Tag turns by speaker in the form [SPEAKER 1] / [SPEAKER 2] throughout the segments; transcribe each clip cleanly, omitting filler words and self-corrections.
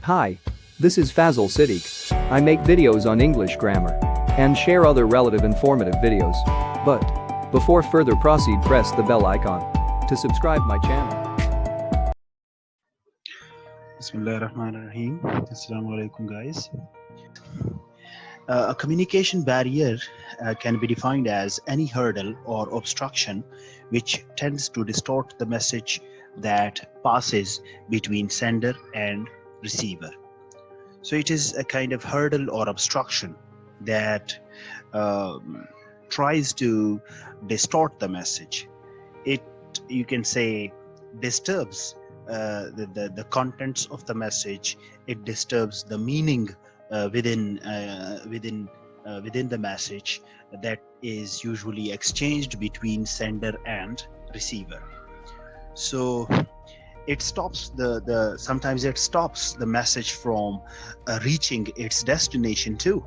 [SPEAKER 1] Hi, this is Fazlullah Sadiq. I make videos on English grammar and share other relative informative videos. But before further proceed, press the bell icon to subscribe my channel.
[SPEAKER 2] Bismillahirrahmanirrahim. Assalamu alaikum, guys. A communication barrier can be defined as any hurdle or obstruction which tends to distort the message that passes between sender and receiver. So it is a kind of hurdle or obstruction that tries to distort the message. It, you can say, disturbs the contents of the message. It disturbs the meaning within the message that is usually exchanged between sender and receiver. So it stops sometimes it stops the message from reaching its destination too.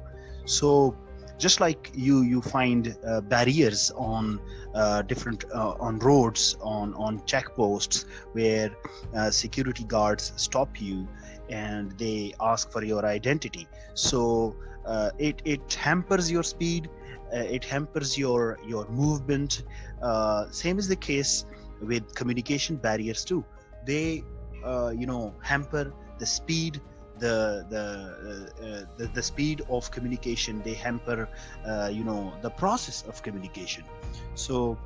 [SPEAKER 2] So just like you find barriers on different on roads, on checkposts, where security guards stop you and they ask for your identity. So it hampers your speed, it hampers your movement. Same is the case with communication barriers too. They hamper the speed, the speed of communication. They hamper the process of communication. So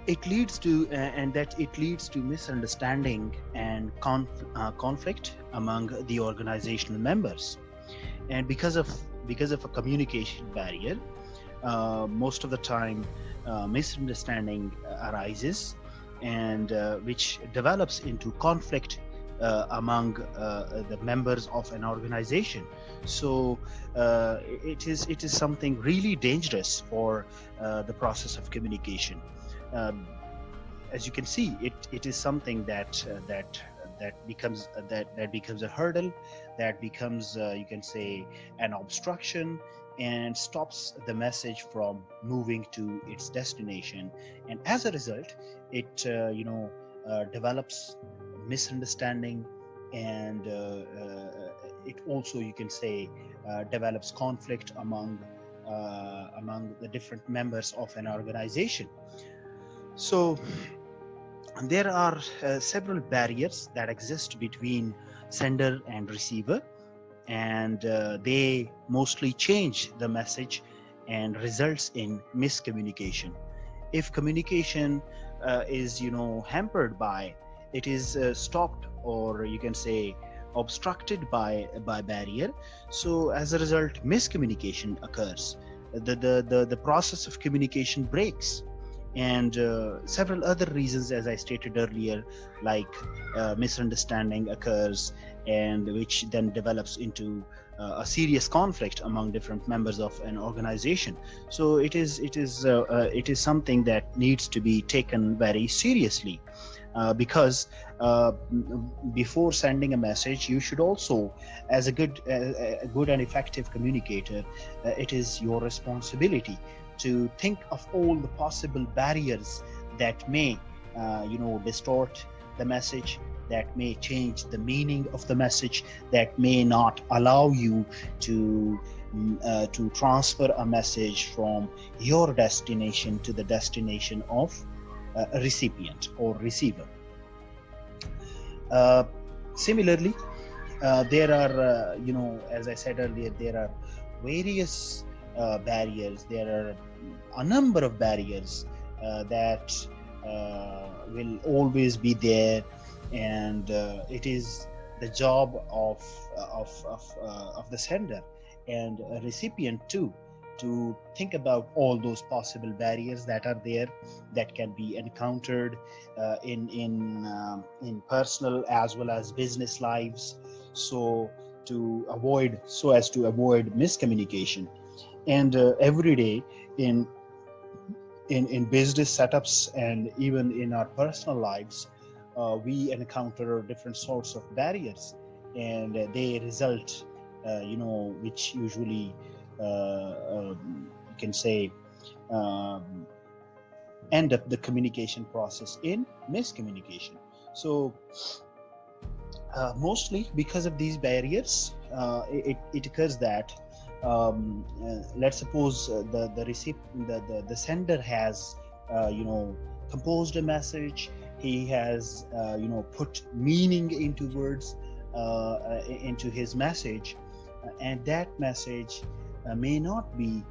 [SPEAKER 2] it leads to misunderstanding and conflict among the organizational members. And because of a communication barrier, most of the time misunderstanding arises, and which develops into conflict among the members of an organization. So it is something really dangerous for the process of communication. As you can see, it is something that becomes a hurdle, that becomes you can say an obstruction, and stops the message from moving to its destination. And as a result, it develops misunderstanding, and it also, you can say, develops conflict among the different members of an organization. So there are several barriers that exist between sender and receiver, and they mostly change the message and results in miscommunication. If communication is hampered by, it is stopped, or you can say obstructed by barrier, so as a result miscommunication occurs. The process of communication breaks, and several other reasons, as I stated earlier, like misunderstanding occurs, and which then develops into a serious conflict among different members of an organization. So it is something that needs to be taken very seriously, because before sending a message, you should also, as a good and effective communicator, it is your responsibility to think of all the possible barriers that may distort the message, that may change the meaning of the message, that may not allow you to transfer a message from your destination to the destination of a recipient or receiver. Similarly, there are as I said earlier, there are various barriers. There are a number of barriers that will always be there, and it is the job of the sender and a recipient too, to think about all those possible barriers that are there, that can be encountered in personal as well as business lives, so as to avoid miscommunication. And every day in business setups, and even in our personal lives, we encounter different sorts of barriers, and they result which usually you can say end up the communication process in miscommunication. So Mostly because of these barriers, it occurs that let's suppose the sender has composed a message. He has put meaning into words, into his message, and that message may not be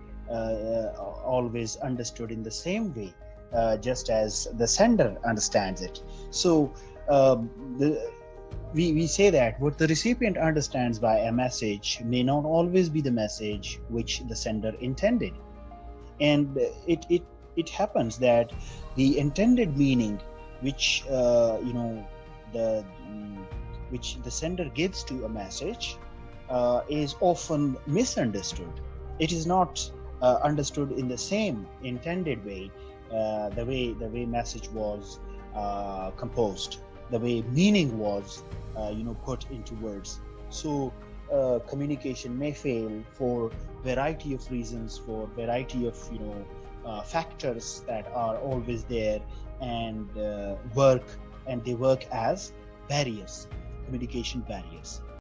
[SPEAKER 2] always understood in the same way, just as the sender understands it. So we say that what the recipient understands by a message may not always be the message which the sender intended. And it happens that the intended meaning which which the sender gives to a message is often misunderstood. It is not understood in the same intended way, the way message was composed, the way meaning was put into words. So communication may fail for variety of reasons, for variety of factors that are always there, and they work as barriers, communication barriers.